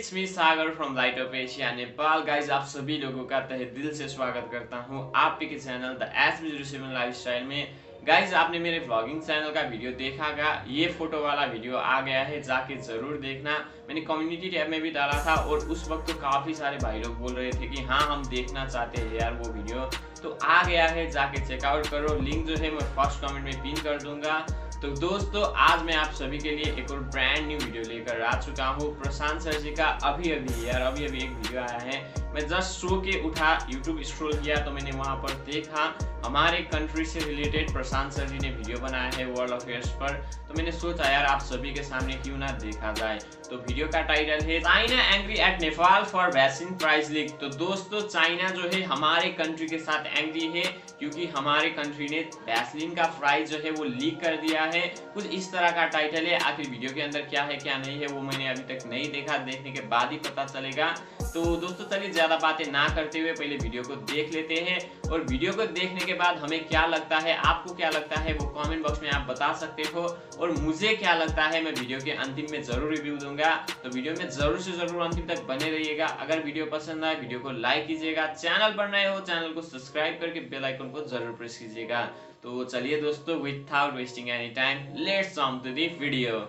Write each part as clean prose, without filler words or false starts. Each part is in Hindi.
It's me Sagar from light of Asia Nepal. Guys आप सभी लोगों का तहे दिल से स्वागत करता हूं आपके के चैनल द एस लाइफस्टाइल में। गाइज आपने मेरे व्लॉगिंग चैनल का वीडियो देखा, ये फोटो वाला वीडियो आ गया है, जाके जरूर देखना। मैंने कम्युनिटी टैब में भी डाला था और उस वक्त तो काफी सारे भाई लोग बोल रहे थे कि हाँ हम देखना चाहते हैं यार वो वीडियो, तो आ गया है, जाके चेकआउट करो। लिंक जो है मैं फर्स्ट कमेंट में पिन कर दूंगा। तो दोस्तों आज मैं आप सभी के लिए एक और ब्रांड न्यू वीडियो लेकर आ चुका हूँ। प्रशांत सर जी का अभी एक वीडियो आया है। मैं जस्ट सो के उठा, यूट्यूब स्क्रॉल किया तो मैंने वहां पर देखा हमारे कंट्री से रिलेटेड प्रशांत सर जी ने वीडियो बनाया है वर्ल्ड अफेयर्स पर। तो मैंने सोचा यार आप सभी के सामने क्यों ना देखा जाए। तो वीडियो का टाइटल है China angry at Nepal for vaccine price leak. तो दोस्तों चाइना जो है हमारे कंट्री के साथ एंग्री है क्योंकि हमारे कंट्री ने वैक्सीन का प्राइस जो है वो लीक कर दिया है। कुछ इस तरह का टाइटल है। आखिर वीडियो के अंदर क्या है क्या नहीं है वो मैंने अभी तक नहीं देखा, देखने के बाद ही पता चलेगा। तो दोस्तों चलिए ज्यादा बातें ना करते हुए पहले वीडियो को देख लेते हैं और वीडियो को देखने के बाद हमें क्या लगता है, आपको क्या लगता है वो कमेंट बॉक्स में आप बता सकते हो और मुझे क्या लगता है मैं वीडियो के अंतिम में जरूर रिव्यू दूंगा। तो वीडियो में जरूर से जरूर अंतिम तक बने रहिएगा। अगर वीडियो पसंद आए वीडियो को लाइक कीजिएगा, चैनल पर नए हो चैनल को सब्सक्राइब करके बेल आइकन को जरूर प्रेस कीजिएगा। तो चलिए दोस्तों without wasting any time let's jump to the video.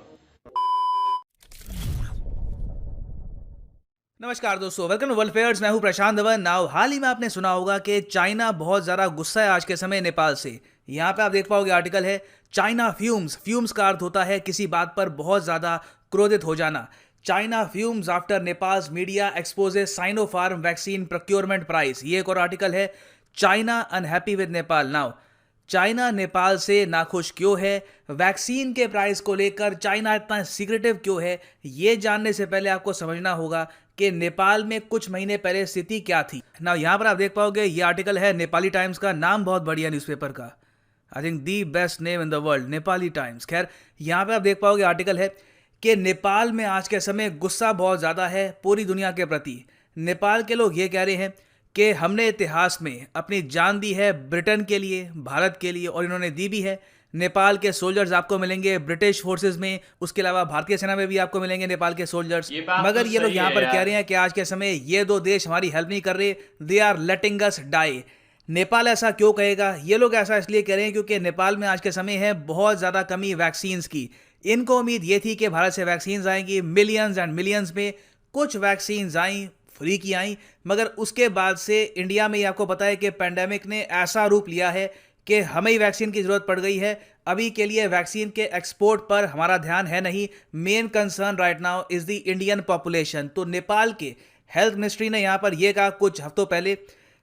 नमस्कार दोस्तों, वेलकम टू वर्ल्ड फेयर्स। मैं हूं प्रशांत धवन। नाउ हाल ही में आपने सुना होगा कि चाइना बहुत ज़्यादा गुस्सा है आज के समय नेपाल से। यहाँ पे आप देख पाओगे आर्टिकल है चाइना फ्यूम्स। फ्यूम्स का अर्थ होता है किसी बात पर बहुत ज़्यादा क्रोधित हो जाना। China fumes after Nepals media exposes Sinopharm vaccine procurement price. ये एक और आर्टिकल है China unhappy with Nepal. Now China Nepal से नाखुश क्यों है, वैक्सीन के प्राइस को लेकर चाइना इतना सीक्रेटिव क्यों है, ये जानने से पहले आपको समझना होगा कि नेपाल में कुछ महीने पहले स्थिति क्या थी। ना यहाँ पर आप देख पाओगे ये आर्टिकल है नेपाली टाइम्स का। नाम बहुत बढ़िया न्यूज़पेपर का, I think the best name in the world, Nepali times. खैर यहाँ पे आप देख पाओगे आर्टिकल है कि नेपाल में आज के समय गुस्सा बहुत ज़्यादा है पूरी दुनिया के प्रति। नेपाल के लोग ये कह रहे हैं कि हमने इतिहास में अपनी जान दी है ब्रिटेन के लिए, भारत के लिए, और इन्होंने दी भी है। नेपाल के सोल्जर्स आपको मिलेंगे ब्रिटिश फोर्सेस में, उसके अलावा भारतीय सेना में भी आपको मिलेंगे नेपाल के सोल्जर्स। मगर ये लोग यहाँ पर कह रहे हैं कि आज के समय ये दो देश हमारी हेल्प नहीं कर रहे, they are letting us die. Nepal ऐसा क्यों कहेगा? ये लोग ऐसा इसलिए कह रहे हैं क्योंकि नेपाल में आज के समय है बहुत ज़्यादा कमी वैक्सीन्स की। इनको उम्मीद ये थी कि भारत से वैक्सीन्स आएंगी मिलियंस एंड मिलियंस में। कुछ वैक्सीन्स आई, फ्री की आई, मगर उसके बाद से इंडिया में ही आपको पता है कि पेंडेमिक ने ऐसा रूप लिया है कि हमें ही वैक्सीन की ज़रूरत पड़ गई है। अभी के लिए वैक्सीन के एक्सपोर्ट पर हमारा ध्यान है नहीं। Main concern right now is the Indian population. तो नेपाल के हेल्थ मिनिस्ट्री ने यहाँ पर यह कहा कुछ हफ्तों पहले,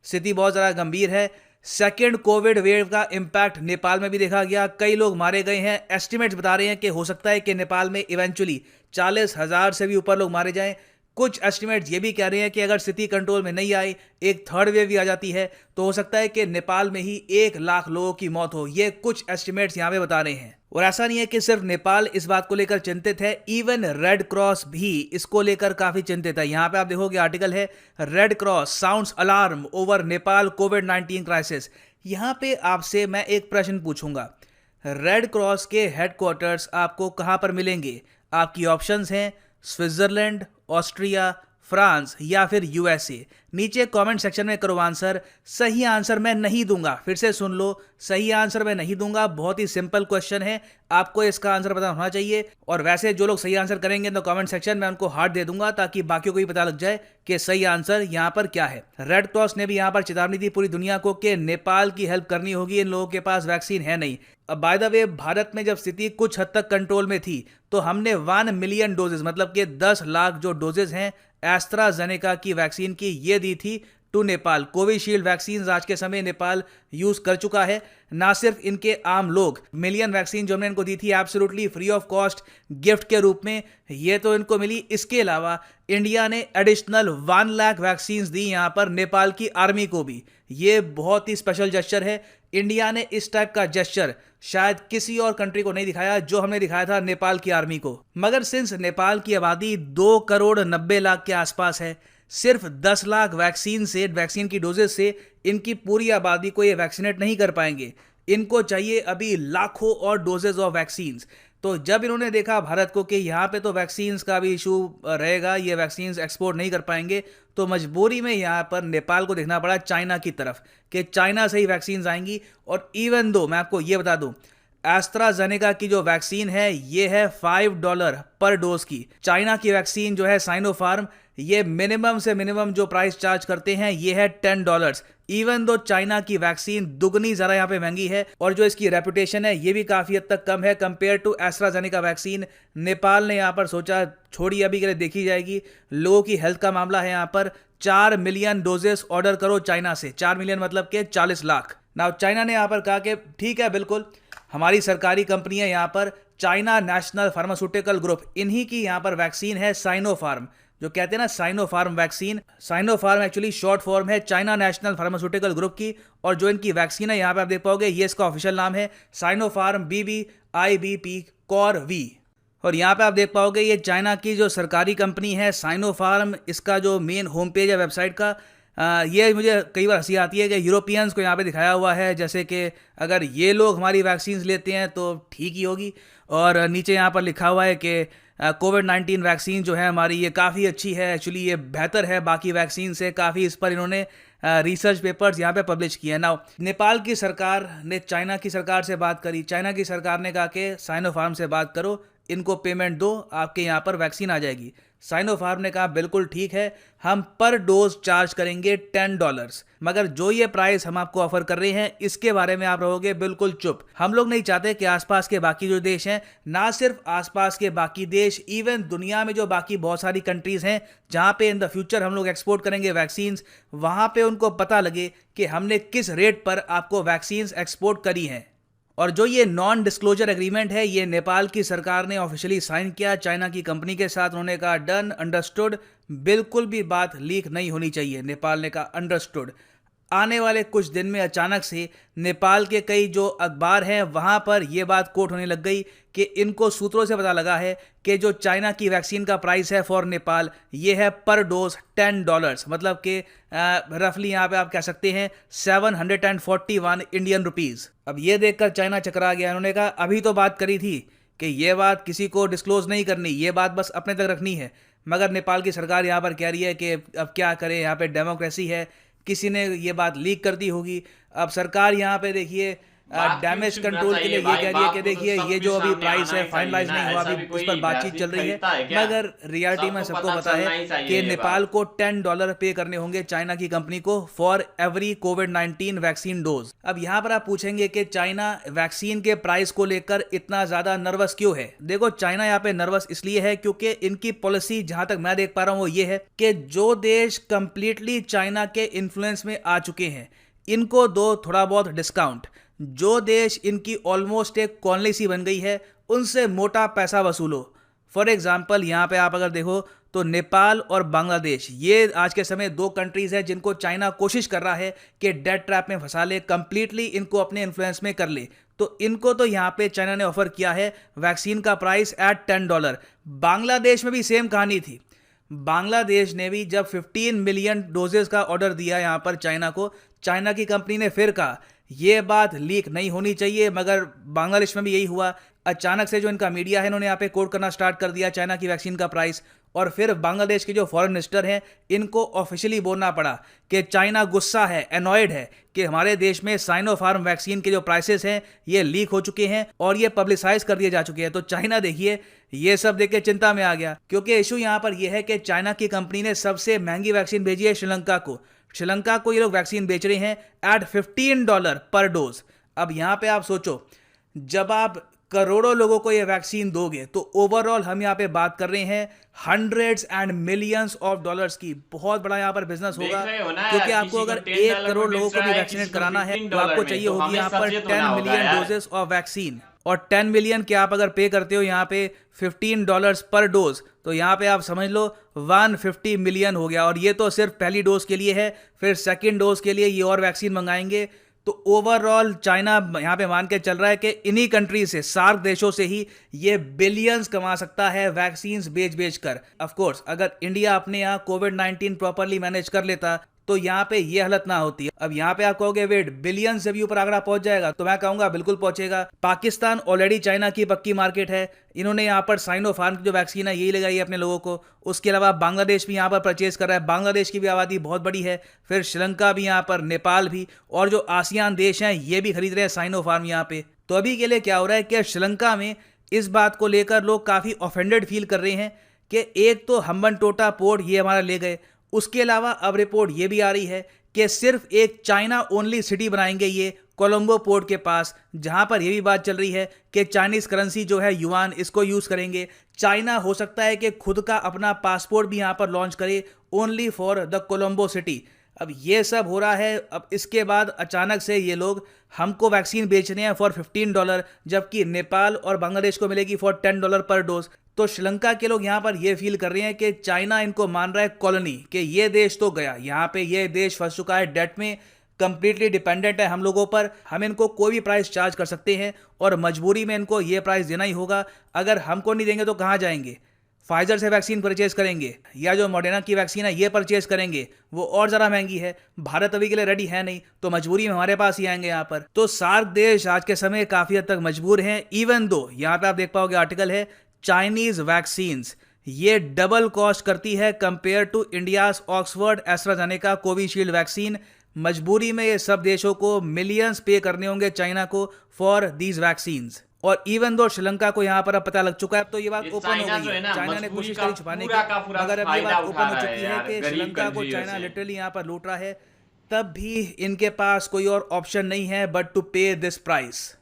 स्थिति बहुत ज़्यादा गंभीर है। सेकेंड कोविड वेव का इम्पैक्ट नेपाल में भी देखा गया, कई लोग मारे गए हैं। एस्टिमेट्स बता रहे हैं कि हो सकता है कि नेपाल में इवेंचुअली 40,000 से भी ऊपर लोग मारे जाएं। कुछ एस्टिमेट्स ये भी कह रहे हैं कि अगर स्थिति कंट्रोल में नहीं आई, एक थर्ड वेव भी आ जाती है, तो हो सकता है कि नेपाल में ही 1 लाख लोगों की मौत हो। ये कुछ एस्टिमेट्स यहाँ पे बता रहे हैं। और ऐसा नहीं है कि सिर्फ नेपाल इस बात को लेकर चिंतित है, इवन रेड क्रॉस भी इसको लेकर काफी चिंतित है। यहाँ पे आप देखोगे आर्टिकल है Red Cross sounds alarm over Nepal कोविड-19 क्राइसिस। यहाँ पे आपसे मैं एक प्रश्न पूछूंगा, रेड क्रॉस के हेडक्वार्टर्स आपको कहाँ पर मिलेंगे? आपकी ऑप्शंस हैं स्विट्जरलैंड, ऑस्ट्रिया, फ्रांस या फिर यूएसए। नीचे कमेंट सेक्शन में करो आंसर। सही आंसर मैं नहीं दूंगा, फिर से सुन लो, सही आंसर मैं नहीं दूंगा। बहुत ही सिंपल क्वेश्चन है, आपको इसका आंसर पता होना चाहिए। और वैसे जो लोग सही आंसर करेंगे तो कमेंट सेक्शन में उनको हार्ट दे दूंगा ताकि बाकियों को भी पता लग जाए कि सही आंसर यहाँ पर क्या है। रेड क्रॉस ने भी यहाँ पर चेतावनी दी पूरी दुनिया को कि नेपाल की हेल्प करनी होगी, इन लोगों के पास वैक्सीन है नहीं। अब बाय द वे भारत में जब स्थिति कुछ हद तक कंट्रोल में थी तो हमने 1 मिलियन डोजेस मतलब कि 10 लाख जो डोजेस हैं एस्ट्राजेनेका की वैक्सीन की ये दी थी टू नेपाल। कोविशील्ड वैक्सीन आज के समय नेपाल यूज कर चुका है। ना सिर्फ इनके आम लोग, मिलियन वैक्सीन जो हमने इनको दी थी absolutely free of cost gift के रूप में, ये तो इनको मिली। इसके अलावा इंडिया ने एडिशनल 1 लाख वैक्सीन दी यहाँ पर नेपाल की आर्मी को भी। ये बहुत ही स्पेशल जेस्चर है। इंडिया ने इस टाइप का जेस्चर शायद किसी और कंट्री को नहीं दिखाया जो हमने दिखाया था नेपाल की आर्मी को। मगर सिंस नेपाल की आबादी 2 करोड़ 90 लाख के आसपास है, सिर्फ 10 लाख वैक्सीन की डोजेस से इनकी पूरी आबादी को ये वैक्सीनेट नहीं कर पाएंगे। इनको चाहिए अभी लाखों और डोजेज ऑफ वैक्सीन। तो जब इन्होंने देखा भारत को कि यहाँ पे तो वैक्सीन्स का भी इशू रहेगा, ये वैक्सीन्स एक्सपोर्ट नहीं कर पाएंगे, तो मजबूरी में यहाँ पर नेपाल को देखना पड़ा चाइना की तरफ कि चाइना से ही वैक्सीन्स आएंगी। और इवन दो मैं आपको ये बता दूं, एस्ट्राजेनेका की जो वैक्सीन है ये है $5 पर डोज की। चाइना की वैक्सीन जो है साइनोफार्म, ये मिनिमम से मिनिमम जो प्राइस चार्ज करते हैं ये है $10। इवन दो चाइना की वैक्सीन दुगनी ज़रा यहाँ पे महंगी है और जो इसकी रेपुटेशन है ये भी काफ़ी हद तक कम है compare to AstraZeneca vaccine. Nepal ने यहाँ पर सोचा छोड़ी अभी के लिए देखी जाएगी, लोगों की हेल्थ का मामला है, यहाँ पर 4 मिलियन डोजेस ऑर्डर करो चाइना से। 4 मिलियन मतलब के 40 लाख। ना चाइना ने यहाँ पर कहा कि ठीक है बिल्कुल, हमारी सरकारी कंपनी है यहाँ पर चाइना नेशनल फार्मास्यूटिकल ग्रुप, इन्हीं की यहाँ पर वैक्सीन है साइनोफार्म, जो कहते हैं ना Sinopharm vaccine. Sinopharm actually short form है चाइना नेशनल फार्मास्यूटिकल ग्रुप की, और जो इनकी वैक्सीन है यहाँ पे आप देख पाओगे ये इसका ऑफिशियल नाम है साइनोफार्म BBIBP कॉर वी। और यहाँ पे आप देख पाओगे ये चाइना की जो सरकारी कंपनी है साइनोफार्म, इसका जो मेन होम पेज है वेबसाइट का, ये मुझे कई बार हंसी आती है कि यूरोपियंस को यहाँ पे दिखाया हुआ है जैसे कि अगर ये लोग हमारी वैक्सीन लेते हैं तो ठीक ही होगी, और नीचे यहाँ पर लिखा हुआ है कि कोविड-19 वैक्सीन जो है हमारी ये काफ़ी अच्छी है, एक्चुअली ये बेहतर है बाकी वैक्सीन से काफ़ी। इस पर इन्होंने रिसर्च पेपर्स यहाँ पे पब्लिश किए हैं। नाउ नेपाल की सरकार ने चाइना की सरकार से बात करी, चाइना की सरकार ने कहा कि साइनोफार्म से बात करो, इनको पेमेंट दो, आपके यहाँ पर वैक्सीन आ जाएगी। साइनोफार्म ने कहा बिल्कुल ठीक है, हम पर डोज चार्ज करेंगे $10, मगर जो ये प्राइस हम आपको ऑफर कर रहे हैं इसके बारे में आप रहोगे बिल्कुल चुप। हम लोग नहीं चाहते कि आसपास के बाकी जो देश हैं, ना सिर्फ आसपास के बाकी देश, इवन दुनिया में जो बाकी बहुत सारी कंट्रीज हैं जहाँ पे इन द फ्यूचर हम लोग एक्सपोर्ट करेंगे वैक्सीन्स, वहाँ पे उनको पता लगे कि हमने किस रेट पर आपको वैक्सीन्स एक्सपोर्ट करी हैं। और जो ये नॉन डिस्क्लोजर एग्रीमेंट है ये नेपाल की सरकार ने ऑफिशियली साइन किया चाइना की कंपनी के साथ। उन्होंने कहा डन, अंडरस्टूड, बिल्कुल भी बात लीक नहीं होनी चाहिए। नेपाल ने कहा अंडरस्टूड। आने वाले कुछ दिन में अचानक से नेपाल के कई जो अखबार हैं वहाँ पर यह बात कोट होने लग गई कि इनको सूत्रों से पता लगा है कि जो चाइना की वैक्सीन का प्राइस है फॉर नेपाल ये है पर डोज $10, मतलब कि रफली यहाँ पे आप कह सकते हैं 741 इंडियन रुपीज़। अब ये देखकर चाइना चकरा गया। उन्होंने कहा अभी तो बात करी थी कि ये बात किसी को डिस्क्लोज नहीं करनी, ये बात बस अपने तक रखनी है, मगर नेपाल की सरकार यहाँ पर कह रही है कि अब क्या करें, यहाँ पे डेमोक्रेसी है, किसी ने ये बात लीक कर दी होगी। अब सरकार यहाँ पे देखिए डैमेज कंट्रोल के लिए ये कह रही है कि देखिए ये जो अभी प्राइस है फाइनलाइज नहीं हुआ, अभी इस पर बातचीत चल रही है, मगर रियलिटी में सबको पता है कि नेपाल को $10 पे करने होंगे चाइना की कंपनी को for every covid vaccine dose. अब यहाँ पर आप पूछेंगे कि चाइना वैक्सीन के प्राइस को लेकर इतना ज्यादा नर्वस क्यों है। देखो चाइना यहाँ पे नर्वस इसलिए है क्योंकि इनकी पॉलिसी जहां तक मैं देख पा रहा हूँ वो ये है कि जो देश कंप्लीटली चाइना के इन्फ्लुएंस में आ चुके हैं इनको दो थोड़ा बहुत डिस्काउंट, जो देश इनकी ऑलमोस्ट एक कॉलोनी सी बन गई है उनसे मोटा पैसा वसूलो। फॉर एग्जाम्पल यहाँ पे आप अगर देखो तो नेपाल और बांग्लादेश ये आज के समय दो कंट्रीज हैं जिनको चाइना कोशिश कर रहा है कि डेट ट्रैप में फंसा ले, कंप्लीटली इनको अपने इन्फ्लुएंस में कर ले। तो इनको तो यहाँ पे चाइना ने ऑफर किया है वैक्सीन का प्राइस एट $10। बांग्लादेश में भी सेम कहानी थी। बांग्लादेश ने भी जब 15 मिलियन डोजेस का ऑर्डर दिया यहाँ पर चाइना को, चाइना की कंपनी ने फिर कहा ये बात लीक नहीं होनी चाहिए, मगर बांग्लादेश में भी यही हुआ। अचानक से जो इनका मीडिया है इन्होंने यहाँ पे कोट करना स्टार्ट कर दिया चाइना की वैक्सीन का प्राइस, और फिर बांग्लादेश के जो फॉरेन मिनिस्टर हैं इनको ऑफिशियली बोलना पड़ा कि चाइना गुस्सा है, एनॉयड है कि हमारे देश में साइनोफार्म वैक्सीन के जो प्राइसेस हैं ये लीक हो चुके हैं और ये पब्लिसाइज कर दिए जा चुके हैं। तो चाइना देखिए ये सब देख के चिंता में आ गया, क्योंकि इशू यहाँ पर यह है कि चाइना की कंपनी ने सबसे महंगी वैक्सीन भेजी है श्रीलंका को। श्रीलंका को ये लोग वैक्सीन बेच रहे हैं एट $15 पर डोज। अब यहाँ पे आप सोचो, जब आप करोड़ों लोगों को ये वैक्सीन दोगे तो ओवरऑल हम यहाँ पे बात कर रहे हैं hundreds and millions of dollars की। बहुत बड़ा यहाँ पर बिजनेस होगा, क्योंकि आपको अगर 1 करोड़ लोगों को भी वैक्सीनेट कराना है तो आपको चाहिए होगी यहाँ पर 10 मिलियन डोजेस ऑफ वैक्सीन, और 10 मिलियन के आप अगर पे करते हो यहाँ पे $15 पर डोज, तो यहाँ पे आप समझ लो 150 मिलियन हो गया। और ये तो सिर्फ पहली डोज के लिए है, फिर सेकेंड डोज के लिए ये और वैक्सीन मंगाएंगे। तो ओवरऑल चाइना यहाँ पे मान के चल रहा है कि इन्हीं कंट्री से, सार्क देशों से ही ये बिलियंस कमा सकता है वैक्सीन्स बेच बेच कर। ऑफ कोर्स अगर इंडिया अपने यहाँ कोविड-19 प्रॉपरली मैनेज कर लेता तो यहाँ पे ये हालत ना होती है। अब यहाँ पे आप कहोगे वेट बिलियन से भी ऊपर आंकड़ा पहुंच जाएगा, तो मैं कहूंगा बिल्कुल पहुंचेगा। पाकिस्तान ऑलरेडी चाइना की पक्की मार्केट है, इन्होंने यहाँ पर साइनोफार्म की जो वैक्सीन है यही लगाई है अपने लोगों को। उसके अलावा बांग्लादेश भी यहाँ पर परचेज कर रहा है, बांग्लादेश की भी आबादी बहुत बड़ी है, फिर श्रीलंका भी यहाँ पर, नेपाल भी, और जो आसियान देश हैं ये भी खरीद रहे हैं साइनोफार्म यहाँ पे। तो अभी के लिए क्या हो रहा है कि श्रीलंका में इस बात को लेकर लोग काफ़ी ऑफेंडेड फील कर रहे हैं कि एक तो हम्बनटोटा पोर्ट ये हमारा ले गए, उसके अलावा अब रिपोर्ट ये भी आ रही है कि सिर्फ एक चाइना ओनली सिटी बनाएंगे ये कोलंबो पोर्ट के पास, जहां पर यह भी बात चल रही है कि चाइनीज करेंसी जो है युआन इसको यूज करेंगे। चाइना हो सकता है कि खुद का अपना पासपोर्ट भी यहां पर लॉन्च करे only for the Colombo city. अब ये सब हो रहा है, अब इसके बाद अचानक से ये लोग हमको वैक्सीन बेच रहे हैं फॉर $15, जबकि नेपाल और बांग्लादेश को मिलेगी फॉर $10 पर डोज। तो श्रीलंका के लोग यहाँ पर ये फील कर रहे हैं कि चाइना इनको मान रहा है कॉलोनी, कि ये देश तो गया, यहाँ पे ये देश फंस चुका है डेट में, कंप्लीटली डिपेंडेंट है हम लोगों पर, हम इनको कोई भी प्राइस चार्ज कर सकते हैं और मजबूरी में इनको ये प्राइस देना ही होगा। अगर हमको नहीं देंगे तो कहाँ जाएंगे? फाइजर से वैक्सीन परचेज करेंगे या जो मॉडर्ना की वैक्सीन है ये परचेज करेंगे, वो और ज़्यादा महंगी है। भारत अभी के लिए रेडी है नहीं, तो मजबूरी में हमारे पास ही आएंगे यहाँ पर। तो सार्क देश आज के समय काफ़ी हद तक मजबूर हैं, इवन दो यहाँ पे आप देख पाओगे आर्टिकल है चाइनीज वैक्सीन्स ये डबल कॉस्ट करती है compare to India's Oxford AstraZeneca Covishield vaccine. मजबूरी में ये सब देशों को मिलियंस पे करने होंगे चाइना को फॉर दीज वैक्सीन्स। और इवन दो श्रीलंका को यहाँ पर अब पता लग चुका है, तो ये बात ओपन हो गई है। चाइना ने कोशिश करी छुपाने की, मगर अब ये बात ओपन हो चुकी है कि श्रीलंका को चाइना लिटरली यहाँ पर लूट रहा है। तब भी इनके पास कोई और ऑप्शन नहीं है बट टू पे दिस प्राइस।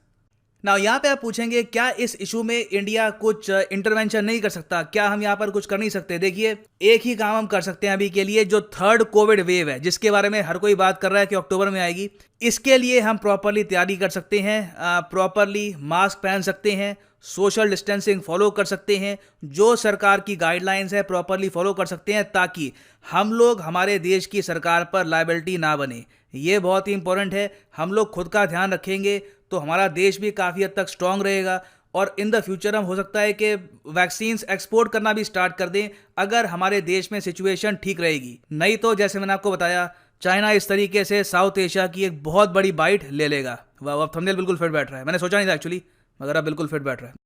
नाउ यहाँ पे आप पूछेंगे क्या इस इशू में इंडिया कुछ इंटरवेंशन नहीं कर सकता, क्या हम यहाँ पर कुछ कर नहीं सकते? देखिए, एक ही काम हम कर सकते हैं अभी के लिए, जो थर्ड कोविड वेव है जिसके बारे में हर कोई बात कर रहा है कि अक्टूबर में आएगी, इसके लिए हम प्रॉपरली तैयारी कर सकते हैं, प्रॉपरली मास्क पहन सकते हैं, सोशल डिस्टेंसिंग फॉलो कर सकते हैं, जो सरकार की गाइडलाइंस है प्रॉपरली फॉलो कर सकते हैं, ताकि हम लोग हमारे देश की सरकार पर लायबिलिटी ना बने। ये बहुत ही इंपॉर्टेंट है। हम लोग खुद का ध्यान रखेंगे तो हमारा देश भी काफ़ी हद तक स्ट्रांग रहेगा, और इन द फ्यूचर हम हो सकता है कि वैक्सीन्स एक्सपोर्ट करना भी स्टार्ट कर दें अगर हमारे देश में सिचुएशन ठीक रहेगी। नहीं तो जैसे मैंने आपको बताया, चाइना इस तरीके से साउथ एशिया की एक बहुत बड़ी बाइट ले लेगा। वाह, थंबनेल बिल्कुल फिट बैठ रहा है, मैंने सोचा नहीं था एक्चुअली, मगर अब बिल्कुल फिट बैठ रहा है।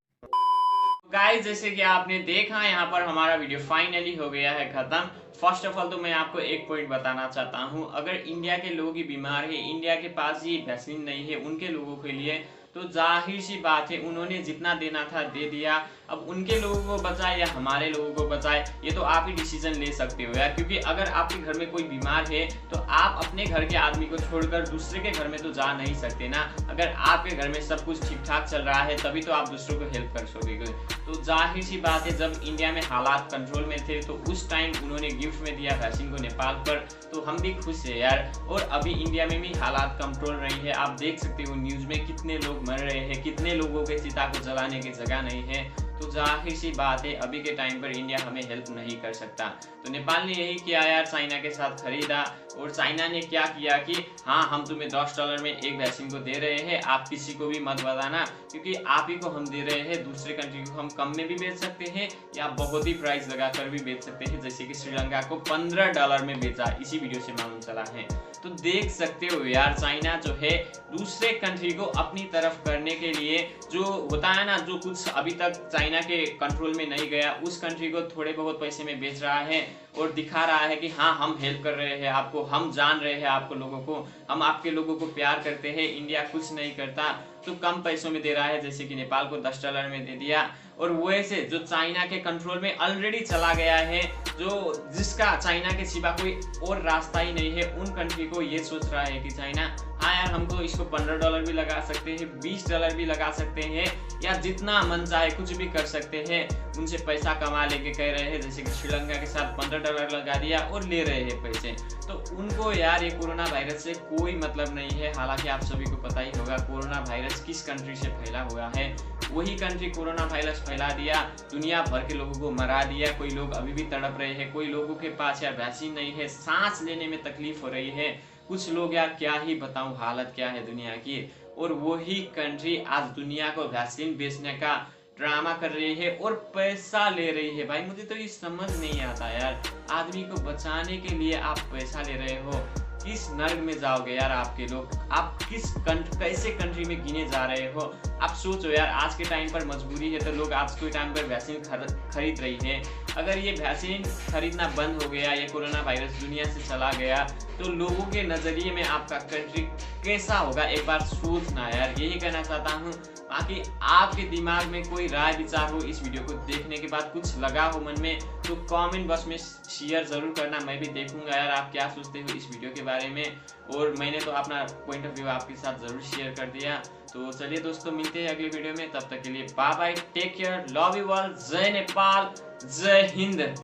गाइस, जैसे कि आपने देखा यहाँ पर हमारा वीडियो फाइनली हो गया है खत्म। फर्स्ट ऑफ ऑल तो मैं आपको एक पॉइंट बताना चाहता हूँ, अगर इंडिया के लोग ही बीमार है, इंडिया के पास ये वैक्सीन नहीं है उनके लोगों के लिए, तो जाहिर सी बात है उन्होंने जितना देना था दे दिया। अब उनके लोगों को बचाए या हमारे लोगों को बचाए, ये तो आप ही डिसीजन ले सकते हो यार। क्योंकि अगर आपके घर में कोई बीमार है तो आप अपने घर के आदमी को छोड़कर दूसरे के घर में तो जा नहीं सकते ना। अगर आपके घर में सब कुछ ठीक ठाक चल रहा है तभी तो आप दूसरों को हेल्प कर सकोगे। तो जाहिर सी बात है, जब इंडिया में हालात कंट्रोल में थे तो उस टाइम उन्होंने गिफ्ट में दिया वैक्सीन को नेपाल पर, तो हम भी खुश है यार। और अभी इंडिया में भी हालात कंट्रोल रही है, आप देख सकते हो न्यूज़ में कितने लोग मर रहे हैं, कितने लोगों के चिता को जलाने की जगह नहीं है। तो जाहिर सी बात है अभी के टाइम पर इंडिया हमें हेल्प नहीं कर सकता। तो नेपाल ने यही किया यार, चाइना के साथ खरीदा। और चाइना ने क्या किया कि हाँ, हम तुम्हें $10 में एक वैक्सीन को दे रहे हैं, आप किसी को भी मत बताना, क्योंकि आप ही को हम दे रहे हैं। दूसरे कंट्री को हम कम में भी बेच सकते हैं या बहुत ही प्राइस लगाकर भी बेच सकते हैं, जैसे कि श्रीलंका को $15 में बेचा, इसी वीडियो से मालूम चला है। तो देख सकते हो यार, चाइना जो है दूसरे कंट्री को अपनी तरफ करने के लिए, जो होता है ना, जो कुछ अभी तक चाइना के कंट्रोल में नहीं गया उस कंट्री को थोड़े बहुत पैसे में बेच रहा है और दिखा रहा है कि हाँ, हम हेल्प कर रहे हैं आपको, हम जान रहे हैं आपको लोगों को, हम आपके लोगों को प्यार करते हैं। इंडिया कुछ नहीं करता तो कम पैसों में दे रहा है, जैसे कि नेपाल को $10 में दे दिया। और वैसे जो चाइना के कंट्रोल में ऑलरेडी चला गया है, जो जिसका चाइना के सिवा कोई और रास्ता ही नहीं है, उन कंट्री को ये सोच रहा है कि चाइना, हाँ यार, हम तो इसको $15 भी लगा सकते हैं, $20 भी लगा सकते हैं, या जितना मन चाहे कुछ भी कर सकते हैं। उनसे पैसा कमा लेके कह रहे हैं, जैसे कि श्रीलंका के साथ $15 लगा दिया और ले रहे हैं पैसे। तो उनको यार ये कोरोना वायरस से कोई मतलब नहीं है। हालांकि आप सभी को पता ही होगा कोरोना वायरस किस कंट्री से फैला हुआ है। वही कंट्री कोरोना वायरस फैला दिया, दुनिया भर के लोगों को मरा दिया। कोई लोग अभी भी तड़प रहे हैं, कोई लोगों के पास यार वैक्सीन नहीं है, सांस लेने में तकलीफ हो रही है। कुछ लोग यार, क्या ही बताऊं हालत क्या है दुनिया की। और वही कंट्री आज दुनिया को वैक्सीन बेचने का ड्रामा कर रही है और पैसा ले रही है। भाई मुझे तो ये समझ नहीं आता यार, आदमी को बचाने के लिए आप पैसा ले रहे हो, किस नर्क में जाओगे यार आपके लोग, आप कैसे कंट्री में गिने जा रहे हो। आप सोचो यार, आज के टाइम पर मजबूरी है तो लोग आज के टाइम पर वैक्सीन खरीद रही है। अगर ये वैक्सीन खरीदना बंद हो गया, ये कोरोना वायरस दुनिया से चला गया, तो लोगों के नज़रिए में आपका कंट्री कैसा होगा, एक बार सोचना यार। यही कहना चाहता हूँ। बाकी आपके दिमाग में कोई राय विचार हो, इस वीडियो को देखने के बाद कुछ लगा हो मन में, तो कमेंट बॉक्स में शेयर ज़रूर करना। मैं भी देखूंगा यार आप क्या सोचते हो इस वीडियो के बारे में, और मैंने तो अपना पॉइंट ऑफ व्यू आपके साथ ज़रूर शेयर कर दिया। तो चलिए दोस्तों, मिलते हैं अगले वीडियो में, तब तक के लिए bye bye, take care, love you all, जय नेपाल, जय हिंद।